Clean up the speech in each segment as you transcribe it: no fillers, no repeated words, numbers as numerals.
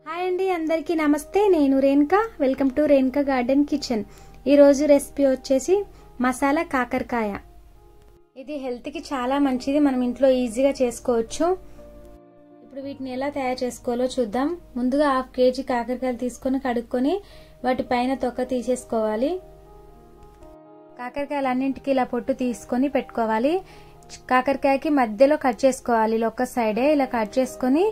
Hi అండి, అందరికీ నమస్తే. నేను Renuka. Welcome to Renuka garden kitchen. ఈరోజు రెసిపీ వచ్చేసి మసాలా కాకరకాయ. ఇది హెల్త్కి చాలా మంచిది, మనం ఇంట్లో ఈజీగా చేసుకోవచ్చు. ఇప్పుడు వీటిని ఎలా తయారు చేసుకోవాలో చూద్దాం. ముందుగా 1/2 kg కాకరకాయలు తీసుకొని కడుక్కొని వాటి పైన తొక్క తీసేసుకోవాలి. కాకరకాయలు అన్నింటికి ఇలా పొట్టు తీసుకొని పెట్టుకోవాలి. కాకరకాయకి మధ్యలో కట్ చేసుకోవాలి, ఒక సైడే ఇలా కట్ చేసుకొని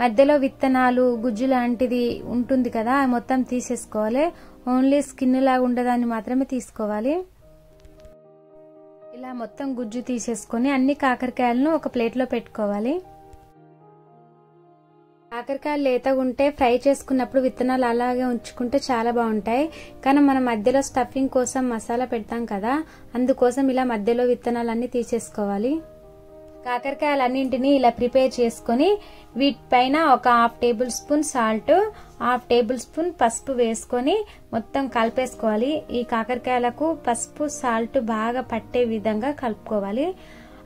మధ్యలో విత్తనాలు గుజ్జు లాంటిది ఉంటుంది కదా, మొత్తం తీసేసుకోవాలి. ఓన్లీ స్కిన్ లాగా ఉండదాన్ని మాత్రమే తీసుకోవాలి. ఇలా మొత్తం గుజ్జు తీసేసుకొని అన్ని కాకరకాయలను ఒక ప్లేట్లో పెట్టుకోవాలి. కాకరకాయలు లేతగా ఉంటే ఫ్రై చేసుకున్నప్పుడు విత్తనాలు అలాగే ఉంచుకుంటే చాలా బాగుంటాయి. కానీ మనం మధ్యలో స్టఫింగ్ కోసం మసాలా పెడతాం కదా, అందుకోసం ఇలా మధ్యలో విత్తనాలన్నీ తీసేసుకోవాలి. కాకరకాయలన్నింటినీ ఇలా ప్రిపేర్ చేసుకొని వీటిపైన ఒక 1/2 table spoon salt, 1/2 table spoon పసుపు వేసుకొని మొత్తం కలిపేసుకోవాలి. ఈ కాకరకాయలకు పసుపు సాల్ట్ బాగా పట్టే విధంగా కలుపుకోవాలి.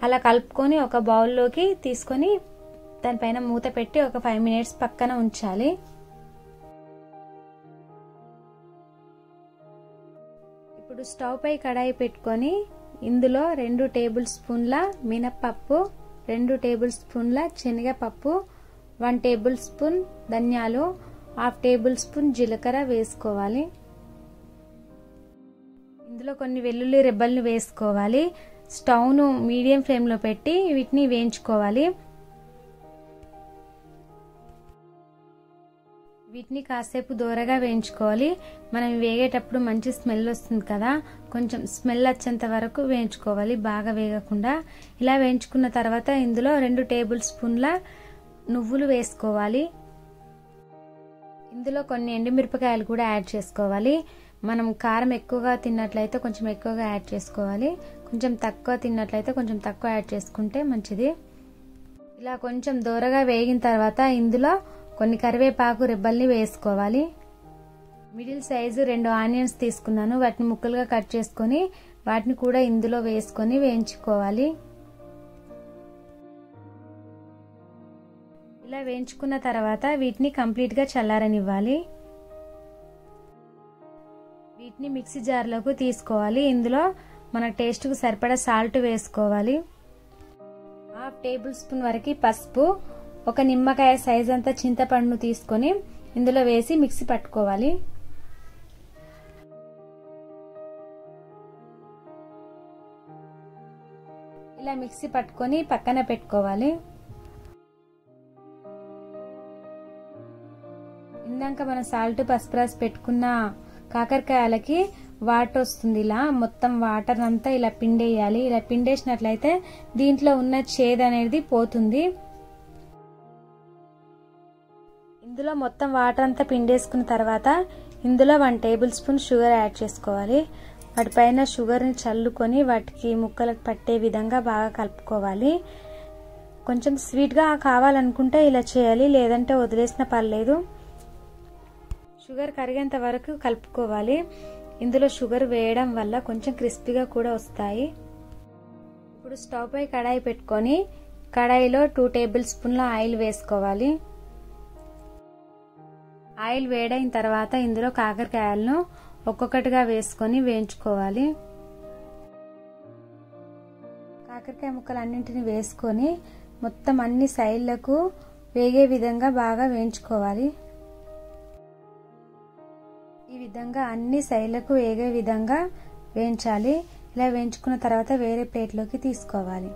అలా కలుపుకొని ఒక బౌల్లోకి తీసుకొని దానిపైన మూత పెట్టి ఒక 5 minutes పక్కన ఉంచాలి. ఇప్పుడు స్టవ్ పై కడాయి పెట్టుకొని ఇందులో 2 టేబుల్ స్పూన్ల మినప్పప్పు, 2 టేబుల్ స్పూన్ల శనగపప్పు, 1 టేబుల్ స్పూన్ ధనియాలు, 1/2 టేబుల్ స్పూన్ జీలకర్ర వేసుకోవాలి. ఇందులో కొన్ని వెల్లుల్లి రెబ్బలను వేసుకోవాలి. స్టవ్ను మీడియం ఫ్లేమ్లో పెట్టి వీటిని వేయించుకోవాలి. వీటిని కాసేపు దూరగా వేయించుకోవాలి. మనం వేగేటప్పుడు మంచి స్మెల్ వస్తుంది కదా, కొంచెం స్మెల్ వచ్చేంత వరకు వేయించుకోవాలి, బాగా వేగకుండా. ఇలా వేయించుకున్న తర్వాత ఇందులో 2 టేబుల్ స్పూన్ల నువ్వులు వేసుకోవాలి. ఇందులో కొన్ని ఎండుమిరపకాయలు కూడా యాడ్ చేసుకోవాలి. మనం కారం ఎక్కువగా తిన్నట్లయితే కొంచెం ఎక్కువగా యాడ్ చేసుకోవాలి, కొంచెం తక్కువ తిన్నట్లయితే కొంచెం తక్కువ యాడ్ చేసుకుంటే మంచిది. ఇలా కొంచెం దూరగా వేగిన తర్వాత ఇందులో కొన్ని కరివేపాకు రెబ్బల్ని వేసుకోవాలి. మిడిల్ సైజు 2 ఆనియన్స్ తీసుకున్నాను, వాటిని ముక్కలుగా కట్ చేసుకొని వాటిని కూడా ఇందులో వేసుకొని వేయించుకోవాలి. ఇలా వేయించుకున్న తర్వాత వీటిని కంప్లీట్గా చల్లారనివ్వాలి. వీటిని మిక్సీ జార్లోకి తీసుకోవాలి. ఇందులో మన టేస్ట్కు సరిపడా సాల్ట్ వేసుకోవాలి. 1/2 టేబుల్ స్పూన్ వరకు పసుపు, ఒక నిమ్మకాయ సైజ్ అంతా చింతపండును తీసుకొని ఇందులో వేసి మిక్సీ పట్టుకోవాలి. ఇలా మిక్సీ పట్టుకొని పక్కన పెట్టుకోవాలి. ఇందాక మనం సాల్ట్ పసుపు రాసి పెట్టుకున్న కాకరకాయలకి వాటర్ వస్తుంది, ఇలా మొత్తం వాటర్ అంతా ఇలా పిండేయాలి. ఇలా పిండేసినట్లయితే దీంట్లో ఉన్న చేదు అనేది పోతుంది. ఇందులో మొత్తం వాటర్ అంతా పిండేసుకున్న తర్వాత ఇందులో 1 టేబుల్ స్పూన్ షుగర్ యాడ్ చేసుకోవాలి. వాటిపైన షుగర్ని చల్లుకొని వాటికి ముక్కలకు పట్టే విధంగా బాగా కలుపుకోవాలి. కొంచెం స్వీట్గా కావాలనుకుంటే ఇలా చేయాలి, లేదంటే వదిలేసిన పర్లేదు. షుగర్ కరిగేంత వరకు కలుపుకోవాలి. ఇందులో షుగర్ వేయడం వల్ల కొంచెం క్రిస్పీగా కూడా వస్తాయి. ఇప్పుడు స్టవ్ పై కడాయి పెట్టుకొని కడాయిలో 2 టేబుల్ స్పూన్ల ఆయిల్ వేసుకోవాలి. ఆయిల్ వేడైన తర్వాత ఇందులో కాకరకాయలను ఒక్కొక్కటిగా వేసుకొని వేయించుకోవాలి. కాకరకాయ ముక్కలు అన్నింటిని వేసుకొని మొత్తం అన్ని సైడ్లకు వేగే విధంగా బాగా వేయించుకోవాలి. ఈ విధంగా అన్ని సైడ్లకు వేగే విధంగా వేయించాలి. ఇలా వేయించుకున్న తర్వాత వేరే ప్లేట్లోకి తీసుకోవాలి.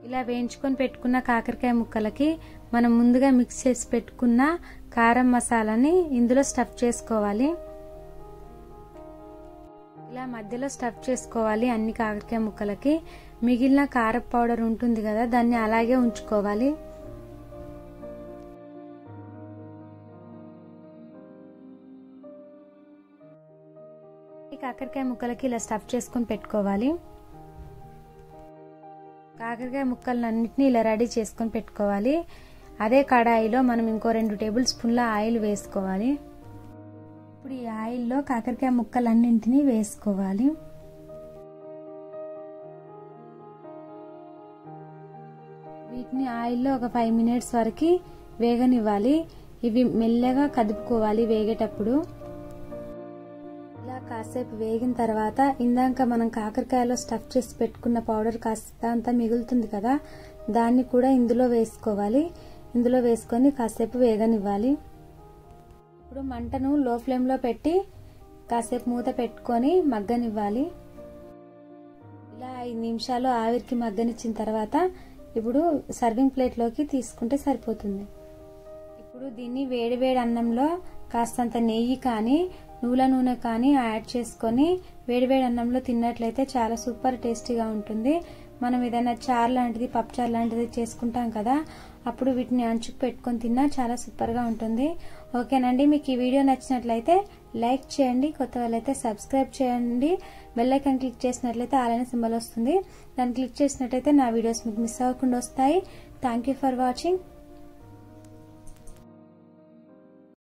ఇలా వేయించుకొని పెట్టుకున్న కాకరకాయ ముక్కలకి మనం ముందుగా మిక్స్ చేసి పెట్టుకున్న కారం మసాలాని ఇందులో స్టఫ్ చేసుకోవాలి. ఇలా మధ్యలో స్టఫ్ చేసుకోవాలి అన్ని కాకరకాయ ముక్కలకి. మిగిలిన కారం పౌడర్ ఉంటుంది కదా, దాన్ని అలాగే ఉంచుకోవాలి. ఈ కాకరకాయ ముక్కలకి ఇలా స్టఫ్ చేసుకొని పెట్టుకోవాలి. కాకరకాయ ముక్కలన్నింటినీ ఇలా రెడీ చేసుకొని పెట్టుకోవాలి. అదే కడాయిలో మనం ఇంకో 2 టేబుల్ స్పూన్ల ఆయిల్ వేసుకోవాలి. ఇప్పుడు ఈ ఆయిల్లో కాకరకాయ ముక్కలన్నింటినీ వేసుకోవాలి. వీటిని ఆయిల్లో ఒక 5 minutes వరకు వేగనివ్వాలి. ఇవి మెల్లగా కదుపుకోవాలి వేగేటప్పుడు. ఇలా కాసేపు వేగిన తర్వాత ఇందాక మనం కాకరకాయలో స్టఫ్ చేసి పెట్టుకున్న పౌడర్ కాస్త అంతా మిగులుతుంది కదా, దాన్ని కూడా ఇందులో వేసుకోవాలి. ఇందులో వేసుకొని కాసేపు వేగనివ్వాలి. ఇప్పుడు మంటను లో ఫ్లేమ్లో పెట్టి కాసేపు మూత పెట్టుకొని మగ్గనివ్వాలి. ఇలా 5 నిమిషాలు ఆవిరికి మగ్గనిచ్చిన తర్వాత ఇప్పుడు సర్వింగ్ ప్లేట్లోకి తీసుకుంటే సరిపోతుంది. ఇప్పుడు దీన్ని వేడివేడి అన్నంలో కాస్తంత నెయ్యి కానీ నువ్వుల నూనె కానీ యాడ్ చేసుకొని వేడివేడి అన్నంలో తిన్నట్లయితే చాలా సూపర్ టేస్టీగా ఉంటుంది. మనం ఏదైనా చారు లాంటిది, పప్పుచారు లాంటిది చేసుకుంటాం కదా, అప్పుడు వీటిని అంచుకు పెట్టుకొని తిన్నా చాలా సూపర్గా ఉంటుంది. ఓకేనండి, మీకు ఈ వీడియో నచ్చినట్లయితే లైక్ చేయండి, కొత్త వాళ్ళైతే సబ్స్క్రైబ్ చేయండి, బెల్ ఐకాన్ క్లిక్ చేసినట్లయితే ఆల్ అనే సింబల్ వస్తుంది, దాన్ని క్లిక్ చేసినట్లయితే నా వీడియోస్ మీకు మిస్ అవ్వకుండా వస్తాయి. Thank you for watching.